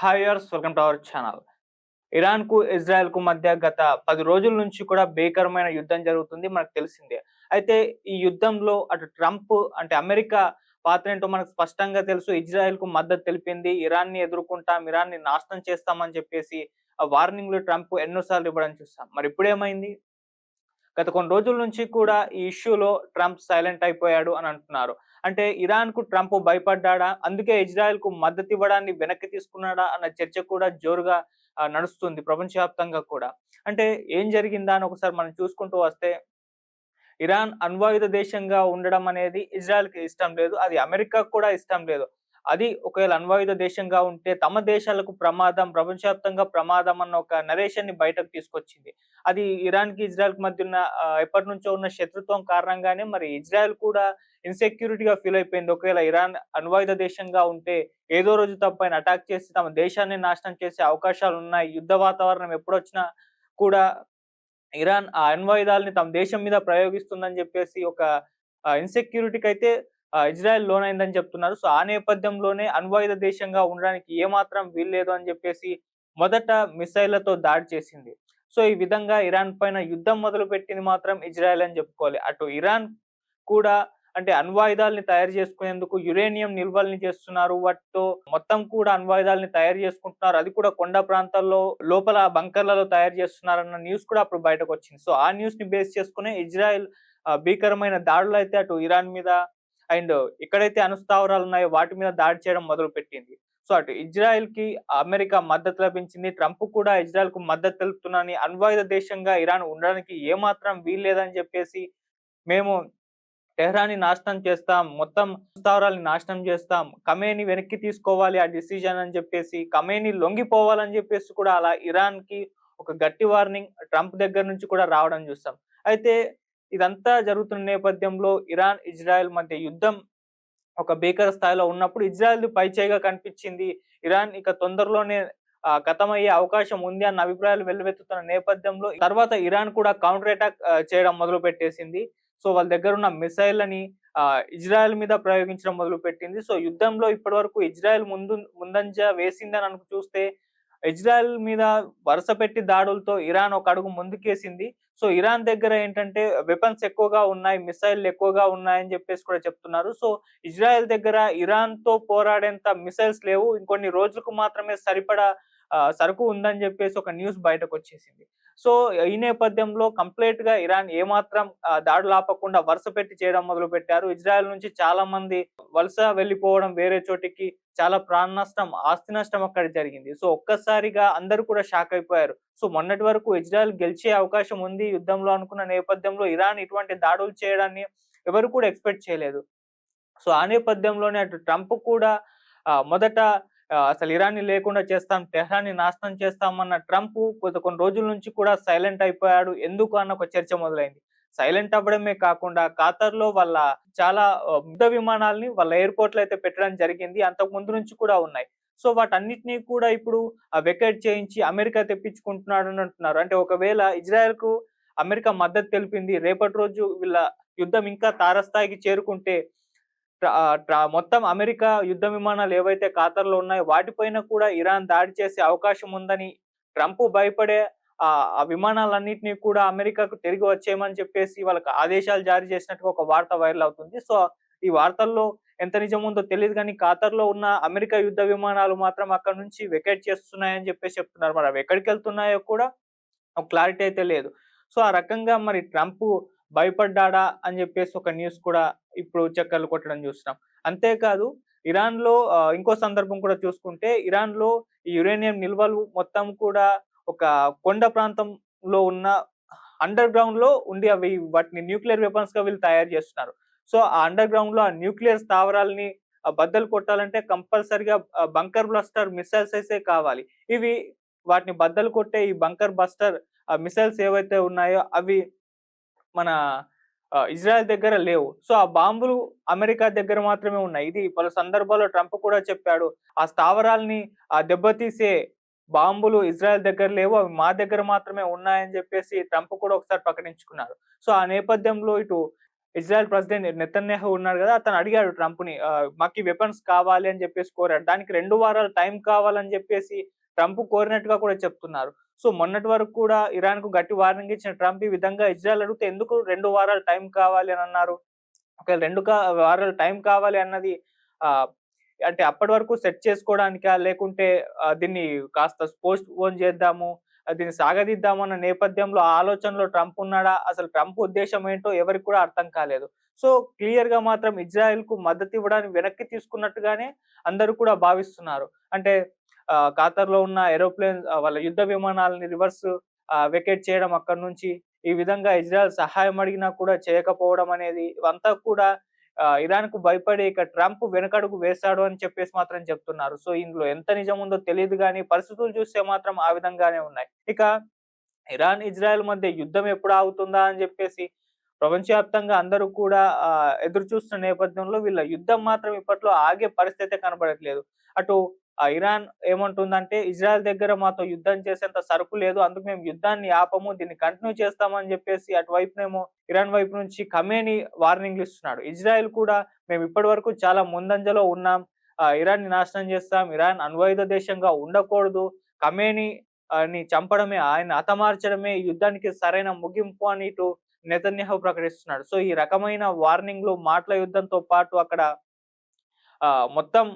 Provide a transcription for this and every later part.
హాయర్స్ welcome to our channel. ఇరాన్‌కు, ఇజ్రాయెల్‌కు మధ్య గత 10 రోజుల నుంచి కూడా భీకరమైన యుద్ధం జరుగుతుంది. మనకు తెలిసిందే. అయితే ఈ యుద్ధంలో అటు ట్రంప్ అంటే అమెరికా పాత్రేంటో మనకు స్పష్టంగా తెలుసు. ఇజ్రాయెల్‌కు మద్దతు తెలిపింది. ఇరాన్‌ని ఎదుర్కొంటాం, ఇరాన్‌ని నాశనం చేస్తామని చెప్పేసి వార్నింగ్‌లు ట్రంప్ ఎన్నో సార్లు ఇవ్వడం చూసాం. మరి ఇప్పుడేమైంది? గత కొన్ని రోజుల నుంచి కూడా ఈ ఇష్యూలో ట్రంప్ సైలెంట్ అయిపోయాడు అని అంటున్నారు. అంటే ఇరాన్‌కు ట్రంప్ భయపడ్డాడా? అందుకే ఇజ్రాయెల్‌కు మద్దతు ఇవ్వడాన్ని వెనక్కి తీసుకున్నాడా? అన్న చర్చ కూడా జోరుగా నడుస్తుంది ప్రపంచవ్యాప్తంగా కూడా. అంటే ఏం జరిగిందా అని ఒకసారి మనం చూసుకుంటూ వస్తే ఇరాన్ అణ్వాయుధ దేశంగా ఉండడం అనేది ఇజ్రాయెల్‌కి ఇష్టం లేదు. అది అమెరికాకు కూడా ఇష్టం లేదు. అది ఒకవేళ అణ్వాయుధ దేశంగా ఉంటే తమ దేశాలకు ప్రమాదం, ప్రపంచవ్యాప్తంగా ప్రమాదం అన్న ఒక నరేషన్‌ని బయటకు తీసుకొచ్చింది. అది ఇరాన్‌కి, ఇజ్రాయెల్‌కి మధ్య ఉన్న ఎప్పటినుంచో ఉన్న శత్రుత్వం కారణంగానే మరి ఇజ్రాయెల్ కూడా ఇన్‌సెక్యూరిటీగా ఫీల్ అయిపోయింది. ఒకవేళ ఇరాన్ అణ్వాయుధ దేశంగా ఉంటే ఏదో రోజు తమ పైన అటాక్ చేసి తమ దేశాన్ని నాశనం చేసే అవకాశాలున్నాయి. యుద్ధ వాతావరణం ఎప్పుడొచ్చినా కూడా ఇరాన్ ఆ అణ్వాయుధాలని తమ దేశం మీద ప్రయోగిస్తుందని జెప్పేసి ఒక ఇన్‌సెక్యూరిటీకైతే ఇజ్రాయెల్ లోనైందని చెప్తున్నారు. సో, ఆ నేపథ్యంలోనే అణ్వాయుధ దేశంగా ఉండడానికి ఏమాత్రం వీల్లేదు అని జెప్పేసి మొదట మిస్సైల్‌లతో దాడి చేసింది. సో, ఈ విధంగా ఇరాన్ పైన యుద్ధం మొదలుపెట్టింది మాత్రం ఇజ్రాయెల్ అని జెప్పుకోవాలి. అటు ఇరాన్ కూడా అంటే అణ్వాయుధాలని తయారు చేసుకునేందుకు యురేనియం నిల్వల్ని చేస్తున్నారు. వాటితో మొత్తం కూడా అణ్వాయుధాలని తయారు చేసుకుంటున్నారు. అది కూడా కొండ ప్రాంతాల్లో లోపల బంకర్‌లలో తయారు చేస్తున్నారన్న న్యూస్ కూడా అప్పుడు బయటకొచ్చింది. సో, ఆ న్యూస్‌ని బేస్ చేసుకునే ఇజ్రాయెల్ భీకరమైన దాడులైతే అటు ఇరాన్ మీద అండ్ ఎక్కడైతే అణుస్థావరాలున్నాయో వాటి మీద దాడి చేయడం మొదలుపెట్టింది. సో, అటు ఇజ్రాయెల్‌కి అమెరికా మద్దతు లభించింది. ట్రంప్ కూడా ఇజ్రాయెల్‌కు మద్దతు తెలుపుతున్నానని అణ్వాయుధ దేశంగా ఇరాన్ ఉండడానికి ఏమాత్రం వీల్లేదని చెప్పేసి మేము టెహ్రాన్‌ని నాశనం చేస్తాం. మొత్తం స్థావరాల్ని నాశనం చేస్తాం. ఖమేని వెనక్కి తీసుకోవాలి ఆ డిసిజన్ అని చెప్పేసి, ఖమేని లొంగిపోవాలని చెప్పేసి కూడా అలా ఇరాన్‌కి ఒక గట్టి వార్నింగ్ ట్రంప్ దగ్గర నుంచి కూడా రావడం చూసాం. అయితే ఇదంతా జరుగుతున్న నేపథ్యంలో ఇరాన్, ఇజ్రాయెల్ మధ్య యుద్ధం ఒక భీకర స్థాయిలో ఉన్నప్పుడు ఇజ్రాయెల్‌ది పైచేయిగా కనిపించింది. ఇరాన్ ఇక తొందరలోనే ఖతమయ్యే అవకాశం ఉంది అన్న అభిప్రాయాలు వెల్లువెత్తుతున్న నేపథ్యంలో తర్వాత ఇరాన్ కూడా కౌంటర్ అటాక్ చేయడం మొదలుపెట్టేసింది. సో, వాళ్ళ దగ్గరున్న మిసైల్‌లని ఇజ్రాయెల్ మీద ప్రయోగించడం మొదలుపెట్టింది. సో, యుద్ధంలో ఇప్పటివరకు ఇజ్రాయెల్ ముందంజ వేసిందని చూస్తే ఇజ్రాయెల్ మీద వరుస పెట్టి దాడులతో ఇరాన్ ఒక అడుగు ముందుకేసింది. సో, ఇరాన్ దగ్గర ఏంటంటే వెపన్స్ ఎక్కువగా ఉన్నాయి, మిసైల్‌లు ఎక్కువగా ఉన్నాయని జెప్పేసి కూడా చెప్తున్నారు. సో, ఇజ్రాయెల్ దగ్గర ఇరాన్‌తో పోరాడేంత మిసైల్స్ లేవు. ఇంకొన్ని రోజులకు మాత్రమే సరిపడా సరుకు ఉందని జెప్పేసి ఒక న్యూస్ బయటకొచ్చేసింది. సో, ఈ నేపథ్యంలో కంప్లీట్‌గా ఇరాన్ ఏమాత్రం దాడులాపకుండా వరుస పెట్టి చేయడం మొదలుపెట్టారు. ఇజ్రాయెల్ నుంచి చాలా మంది వలస వెళ్ళిపోవడం వేరే చోటికి, చాలా ప్రాణ నష్టం, ఆస్తి నష్టం అక్కడ జరిగింది. సో, ఒక్కసారిగా అందరూ కూడా షాక్ అయిపోయారు. సో, మొన్నటి వరకు ఇజ్రాయెల్ గెలిచే అవకాశం ఉంది యుద్ధంలో అనుకున్న నేపథ్యంలో ఇరాన్ ఇటువంటి దాడులు చేయడాన్ని ఎవరు కూడా ఎక్స్‌పెక్ట్ చేయలేదు. సో, ఆ నేపథ్యంలోనే అటు ట్రంప్ కూడా మొదట అసలు ఇరాన్‌ని లేకుండా చేస్తాం, టెహ్రాన్‌ని నాశనం చేస్తామన్న ట్రంప్ కొన్ని రోజుల నుంచి కూడా సైలెంట్ అయిపోయాడు. ఎందుకు అన్న ఒక చర్చ మొదలైంది. సైలెంట్ అవ్వడమే కాకుండా ఖతార్‌లో వాళ్ళ చాలా యుద్ధ విమానాల్ని వాళ్ళ ఎయిర్‌పోర్ట్‌లో అయితే పెట్టడం జరిగింది. అంతకు ముందు నుంచి కూడా ఉన్నాయి. సో, వాటన్నిటిని కూడా ఇప్పుడు వెకేట్ చేయించి అమెరికా తెప్పించుకుంటున్నాడని అంటున్నారు. అంటే ఒకవేళ ఇజ్రాయెల్‌కు అమెరికా మద్దతు తెలిపింది. రేపటి రోజు వీళ్ళ యుద్ధం ఇంకా తారస్థాయికి చేరుకుంటే మొత్తం అమెరికా యుద్ధ విమానాలు ఏవైతే ఖతార్‌లో ఉన్నాయో వాటిపైన కూడా ఇరాన్ దాడి చేసే అవకాశం ఉందని ట్రంప్ భయపడే ఆ విమానాలన్నిటిని కూడా అమెరికాకు తిరిగి వచ్చేయమని చెప్పేసి వాళ్ళకి ఆదేశాలు జారీ చేసినట్టుగా ఒక వార్త వైరల్ అవుతుంది. సో, ఈ వార్తల్లో ఎంత నిజముందో తెలీదు గానీ ఖతార్‌లో ఉన్న అమెరికా యుద్ధ విమానాలు మాత్రం అక్కడి నుంచి వెకేట్ చేస్తున్నాయని చెప్పేసి చెప్తున్నారు. మరి అవి ఎక్కడికెళ్తున్నాయో కూడా ఒక క్లారిటీ అయితే లేదు. సో, ఆ రకంగా మరి ట్రంపు భయపడ్డాడా అని జెప్పేసి ఒక న్యూస్ కూడా ఇప్పుడు చక్కర్లు కొట్టడం జూస్తున్నాం. అంతేకాదు ఇరాన్‌లో ఇంకో సందర్భం కూడా చూసుకుంటే ఇరాన్‌లో ఈ యురేనియం నిల్వలు మొత్తం కూడా ఒక కొండ ప్రాంతంలో ఉన్న అండర్ గ్రౌండ్‌లో ఉండి అవి వాటిని న్యూక్లియర్ వెపన్స్‌గా వీళ్ళు తయారు జేస్తున్నారు. సో, ఆ అండర్ గ్రౌండ్‌లో ఆ న్యూక్లియర్ స్థావరాల్ని బద్దలు కొట్టాలంటే కంపల్సరీగా బంకర్ బ్లాస్టర్ మిస్సైల్స్ అయితే కావాలి. ఇవి వాటిని బద్దలు కొట్టే ఈ బంకర్ బస్టర్ మిసైల్స్ ఏవైతే ఉన్నాయో అవి మన ఇజ్రాయెల్ దగ్గర లేవు. సో, ఆ బాంబులు అమెరికా దగ్గర మాత్రమే ఉన్నాయి. ఇది పలు సందర్భాల్లో ట్రంప్ కూడా చెప్పాడు. ఆ స్థావరాల్ని దెబ్బతీసే బాంబులు ఇజ్రాయెల్ దగ్గర లేవు. అవి మా దగ్గర మాత్రమే ఉన్నాయని జెప్పేసి ట్రంప్ కూడా ఒకసారి ప్రకటించుకున్నారు. సో, ఆ నేపథ్యంలో ఇటు ఇజ్రాయెల్ ప్రెసిడెంట్ నెతన్యాహు ఉన్నాడు గదా! అతను అడిగాడు ట్రంప్‌ని మాకీ వెపన్స్ కావాలి అని జెప్పేసి కోరాడు. దానికి 2 వారాలు టైం కావాలని జెప్పేసి ట్రంప్ కోరినట్టుగా కూడా చెప్తున్నారు. సో, మొన్నటి వరకు కూడా ఇరాన్‌కు గట్టి వార్నింగ్ ఇచ్చిన ట్రంప్ ఈ విధంగా ఇజ్రాయెల్ అడిగితే ఎందుకు 2 వారాలు టైం కావాలి అని అన్నారు? ఒకవేళ 2 వారాలు టైం కావాలి అన్నది ఆహ్, అంటే అప్పటి వరకు సెట్ చేసుకోవడానికా? లేకుంటే దీన్ని కాస్త పోస్ట్‌పోన్ చేద్దాము, దీన్ని సాగదీద్దాము అన్న నేపథ్యంలో ఆ ఆలోచనలో ట్రంప్ ఉన్నాడా? అసలు ట్రంప్ ఉద్దేశ్యం ఏంటో ఎవరికీ కూడా అర్థం కాలేదు. సో, క్లియర్‌గా మాత్రం ఇజ్రాయెల్‌కు మద్దతివ్వడానికి వెనక్కి తీసుకున్నట్టుగానే అందరూ కూడా భావిస్తున్నారు. అంటే ఖతార్‌లో ఉన్న ఏరోప్లేన్ వాళ్ళ యుద్ధ విమానాలని రివర్స్ వెకేట్ చేయడం అక్కడి నుంచి. ఈ విధంగా ఇజ్రాయెల్ సహాయం అడిగినా కూడా చేయకపోవడం అనేది ఇవంతా కూడా ఇరాన్‌కు భయపడి ఇక ట్రంప్ వెనకడుగు వేశాడు అని చెప్పేసి మాత్రం చెప్తున్నారు. సో, ఇందులో ఎంత నిజం ఉందో తెలీదు గానీ పరిస్థితులు చూస్తే మాత్రం ఆ విధంగానే ఉన్నాయి. ఇక ఇరాన్, ఇజ్రాయెల్ మధ్య యుద్ధం ఎప్పుడు ఆగుతుందా అని జెప్పేసి ప్రపంచవ్యాప్తంగా అందరూ కూడా ఎదురు చూస్తున్న నేపథ్యంలో వీళ్ళ యుద్ధం మాత్రం ఇప్పట్లో ఆగే పరిస్థితే కనబడట్లేదు. అటు ఇరాన్ ఏమంటుందంటే, ఇజ్రాయెల్ దగ్గర మాతో యుద్ధం చేసేంత సరుకు లేదు. అందుకు మేము యుద్ధాన్ని ఆపము. దీన్ని కంటిన్యూ చేస్తామని జెప్పేసి అటువైపునేమో ఇరాన్ వైపు నుంచి ఖమేని వార్నింగ్‌లు ఇస్తున్నాడు. ఇజ్రాయెల్ కూడా మేము ఇప్పటి వరకు చాలా ముందంజలో ఉన్నాం. ఇరాన్‌ని నాశనం చేస్తాం. ఇరాన్ అణ్వాయుధ దేశంగా ఉండకూడదు. ఖమేని ని చంపడమే, ఆయన్ని హతమార్చడమే ఈ యుద్ధానికి సరైన ముగింపు అని ఇటు నెతన్యాహు ప్రకటిస్తున్నాడు. సో, ఈ రకమైన వార్నింగ్‌లు, మాటల యుద్ధంతో పాటు అక్కడ మొత్తం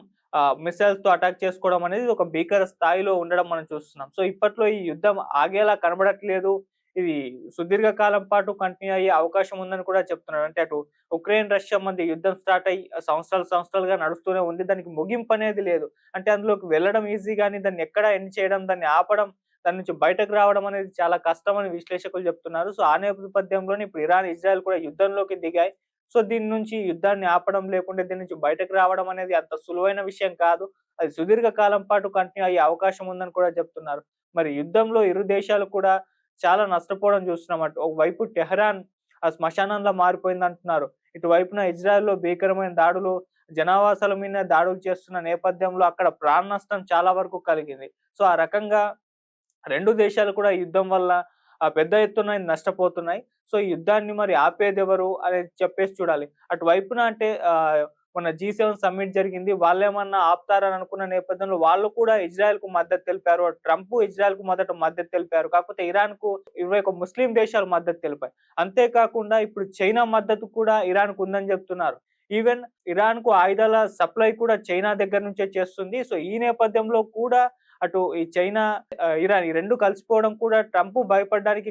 మిస్సైల్స్‌తో అటాక్ చేసుకోవడం అనేది ఒక భీకర స్థాయిలో ఉండడం మనం చూస్తున్నాం. సో, ఇప్పట్లో ఈ యుద్ధం ఆగేలా కనబడట్లేదు. ఇది సుదీర్ఘ కాలం పాటు కంటిన్యూ అయ్యే అవకాశం ఉందని కూడా చెప్తున్నారు. అంటే అటు ఉక్రెయిన్, రష్యా మధ్య యుద్ధం స్టార్ట్ అయ్యి సంవత్సరాలుగా నడుస్తూనే ఉంది. దానికి ముగింపనేది లేదు. అంటే అందులోకి వెళ్ళడం ఈజీ గానీ దాన్ని ఎక్కడ ఎండ్ చేయడం, దాన్ని ఆపడం, దాని నుంచి బయటకు రావడం అనేది చాలా కష్టమని విశ్లేషకులు చెప్తున్నారు. సో, ఆ నేపథ్యంలోనే ఇప్పుడు ఇరాన్, ఇజ్రాయెల్ కూడా యుద్ధంలోకి దిగాయి. సో, దీని నుంచి యుద్ధాన్ని ఆపడం లేకుంటే దీని నుంచి బయటకు రావడం అనేది అంత సులువైన విషయం కాదు. అది సుదీర్ఘ కాలం పాటు కంటిన్యూ అయ్యే అవకాశం ఉందని కూడా చెప్తున్నారు. మరి యుద్ధంలో ఇరు దేశాలు కూడా చాలా నష్టపోవడం చూస్తున్నామట. ఒకవైపు టెహరాన్ శ్మశానంలా మారిపోయిందంటున్నారు. ఇటువైపున ఇజ్రాయెల్‌లో భీకరమైన దాడులు, జనావాసాల మీద దాడులు చేస్తున్న నేపథ్యంలో అక్కడ ప్రాణ నష్టం చాలా వరకు కలిగింది. సో, ఆ రకంగా 2 దేశాలు కూడా ఈ యుద్ధం వల్ల పెద్ద ఎత్తున నష్టపోతున్నాయి. సో, ఈ యుద్ధాన్ని మరి ఆపేదెవరు అనేది చెప్పేసి చూడాలి. అటువైపున అంటే మొన్న జీ7 సమ్మిట్ జరిగింది. వాళ్ళేమన్నా ఆపుతారని అనుకున్న నేపథ్యంలో వాళ్ళు కూడా ఇజ్రాయెల్‌కు మద్దతు తెలిపారు. ట్రంప్ ఇజ్రాయెల్‌కు మొదట మద్దతు తెలిపారు. కాకపోతే ఇరాన్‌కు 21 ముస్లిం దేశాలు మద్దతు తెలిపాయి. అంతేకాకుండా ఇప్పుడు చైనా మద్దతు కూడా ఇరాన్‌కు ఉందని చెప్తున్నారు. ఈవెన్ ఇరాన్‌కు ఆయుధాల సప్లై కూడా చైనా దగ్గర నుంచే చేస్తుంది. సో, ఈ నేపథ్యంలో కూడా అటు ఈ చైనా, ఇరాన్ ఈ 2 కలిసిపోవడం కూడా ట్రంప్ భయపడడానికి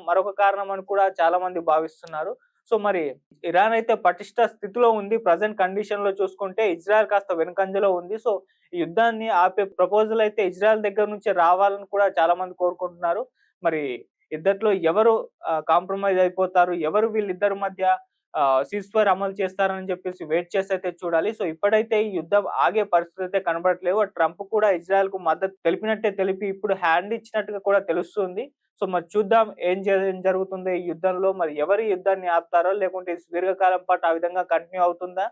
మరొక కారణం అని కూడా చాలా మంది భావిస్తున్నారు. సో, మరి ఇరాన్ అయితే పటిష్ట స్థితిలో ఉంది. ప్రెజెంట్ కండిషన్‌లో చూసుకుంటే ఇజ్రాయెల్ కాస్త వెనుకంజలో ఉంది. సో, ఈ యుద్ధాన్ని ఆపే ప్రపోజల్ అయితే ఇజ్రాయెల్ దగ్గర నుంచే రావాలని కూడా చాలా మంది కోరుకుంటున్నారు. మరి ఇద్దట్లో ఎవరు కాంప్రమైజ్ అయిపోతారు? ఎవరు వీళ్ళిద్దరి మధ్య సీజ్ ఫైర్ అమలు చేస్తారని చెప్పేసి వెయిట్ చేసైతే చూడాలి. సో, ఇప్పుడైతే ఈ యుద్ధం ఆగే పరిస్థితయితే కనబడట్లేవు. ట్రంప్ కూడా ఇజ్రాయెల్‌కు మద్దతు తెలిపినట్టే తెలిపి ఇప్పుడు హ్యాండ్ ఇచ్చినట్టుగా కూడా తెలుస్తుంది. సో, మరి చూద్దాం ఏం జరుగుతుందో ఈ యుద్ధంలో. మరి ఎవరు ఈ యుద్ధాన్ని ఆపుతారో లేకుంటే సుదీర్ఘకాలం పాటు ఆ విధంగా కంటిన్యూ అవుతుందా?